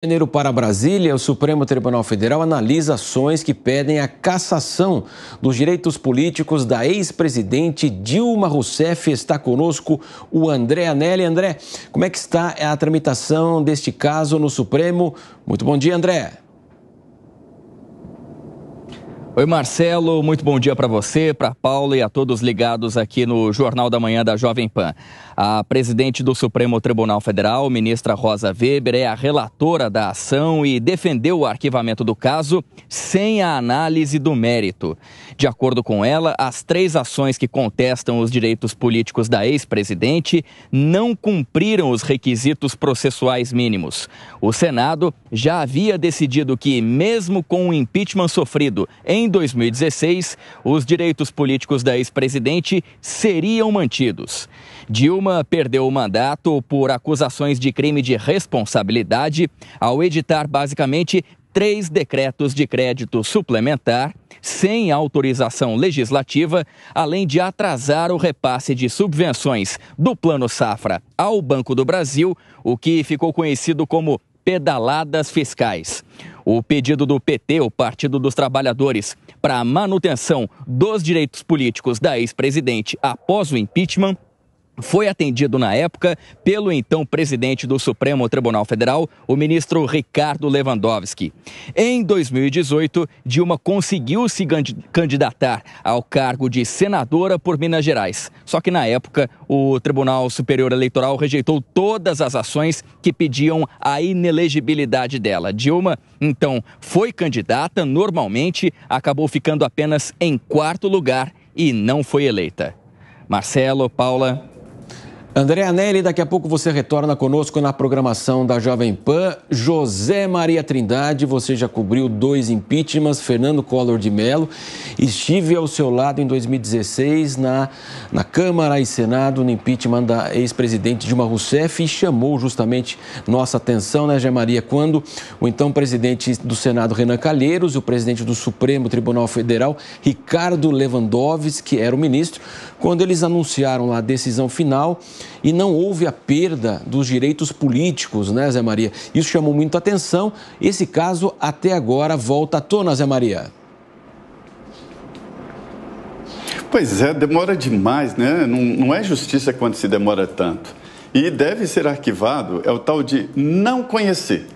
Janeiro para Brasília, o Supremo Tribunal Federal analisa ações que pedem a cassação dos direitos políticos da ex-presidente Dilma Rousseff. Está conosco o André Anelli. André, como é que está a tramitação deste caso no Supremo? Muito bom dia, André. Oi, Marcelo, muito bom dia para você, para Paula e a todos ligados aqui no Jornal da Manhã da Jovem Pan. A presidente do Supremo Tribunal Federal, ministra Rosa Weber, é a relatora da ação e defendeu o arquivamento do caso sem a análise do mérito. De acordo com ela, as 3 ações que contestam os direitos políticos da ex-presidente não cumpriram os requisitos processuais mínimos. O Senado já havia decidido que, mesmo com o impeachment sofrido em 2016, os direitos políticos da ex-presidente seriam mantidos. Dilma perdeu o mandato por acusações de crime de responsabilidade ao editar basicamente 3 decretos de crédito suplementar sem autorização legislativa, além de atrasar o repasse de subvenções do Plano Safra ao Banco do Brasil, o que ficou conhecido como pedaladas fiscais. O pedido do PT, o Partido dos Trabalhadores, para a manutenção dos direitos políticos da ex-presidente após o impeachment foi atendido na época pelo então presidente do Supremo Tribunal Federal, o ministro Ricardo Lewandowski. Em 2018, Dilma conseguiu se candidatar ao cargo de senadora por Minas Gerais. Só que na época, o Tribunal Superior Eleitoral rejeitou todas as ações que pediam a inelegibilidade dela. Dilma, então, foi candidata, normalmente acabou ficando apenas em 4º lugar e não foi eleita. Marcelo, Paula. André Anelli, daqui a pouco você retorna conosco na programação da Jovem Pan. José Maria Trindade, você já cobriu 2 impeachments, Fernando Collor de Mello. Estive ao seu lado em 2016 na Câmara e Senado no impeachment da ex-presidente Dilma Rousseff e chamou justamente nossa atenção, né, José Maria, quando o então presidente do Senado, Renan Calheiros, e o presidente do Supremo Tribunal Federal, Ricardo Lewandowski, que era o ministro, quando eles anunciaram lá a decisão final e não houve a perda dos direitos políticos, né, Zé Maria? Isso chamou muito a atenção. Esse caso, até agora, volta à tona, Zé Maria. Pois é, demora demais, né? Não é justiça quando se demora tanto. E deve ser arquivado, é o tal de não conhecer.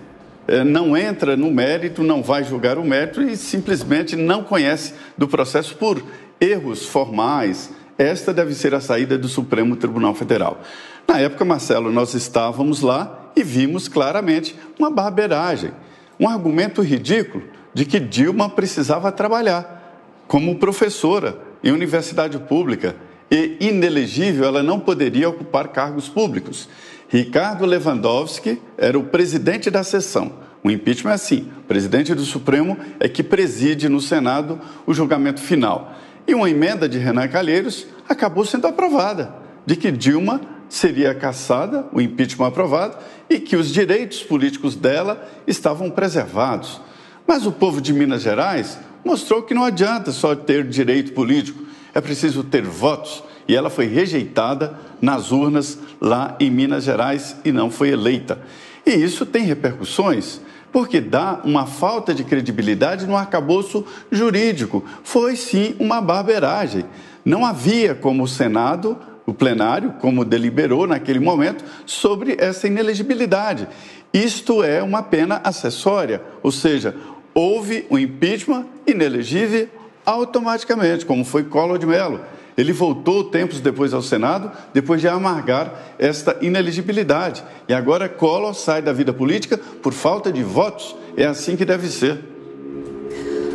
Não entra no mérito, não vai julgar o mérito e simplesmente não conhece do processo por erros formais. Esta deve ser a saída do Supremo Tribunal Federal. Na época, Marcelo, nós estávamos lá e vimos claramente uma barbeiragem, um argumento ridículo de que Dilma precisava trabalhar como professora em universidade pública e, inelegível, ela não poderia ocupar cargos públicos. Ricardo Lewandowski era o presidente da sessão. O impeachment é assim, o presidente do Supremo é que preside no Senado o julgamento final. E uma emenda de Renan Calheiros acabou sendo aprovada, de que Dilma seria cassada, o impeachment aprovado, e que os direitos políticos dela estavam preservados. Mas o povo de Minas Gerais mostrou que não adianta só ter direito político, é preciso ter votos. E ela foi rejeitada nas urnas lá em Minas Gerais e não foi eleita. E isso tem repercussões, porque dá uma falta de credibilidade no arcabouço jurídico. Foi, sim, uma barbeiragem. Não havia como o Senado, o plenário, como deliberou naquele momento, sobre essa inelegibilidade. Isto é uma pena acessória, ou seja, houve um impeachment inelegível automaticamente, como foi Collor de Mello. Ele voltou tempos depois ao Senado, depois de amargar esta inelegibilidade. E agora Collor sai da vida política por falta de votos. É assim que deve ser.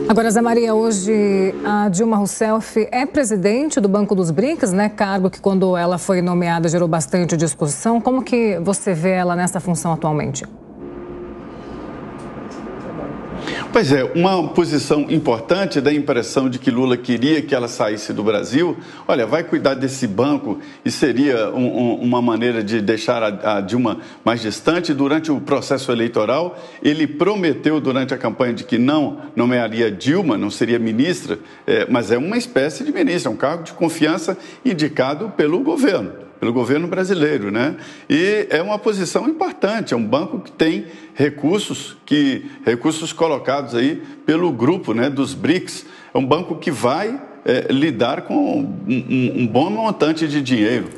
Agora, Zé Maria, hoje a Dilma Rousseff é presidente do Banco dos BRICS, né? Cargo que, quando ela foi nomeada, gerou bastante discussão. Como que você vê ela nessa função atualmente? Pois é, uma posição importante dá a impressão de que Lula queria que ela saísse do Brasil. Olha, vai cuidar desse banco e seria uma maneira de deixar a Dilma mais distante. Durante o processo eleitoral, ele prometeu durante a campanha de que não nomearia Dilma, não seria ministra, mas é uma espécie de ministra, um cargo de confiança indicado pelo governo. pelo governo brasileiro, né? E é uma posição importante, é um banco que tem recursos colocados aí pelo grupo, né, dos BRICS. É um banco que vai lidar com um bom montante de dinheiro.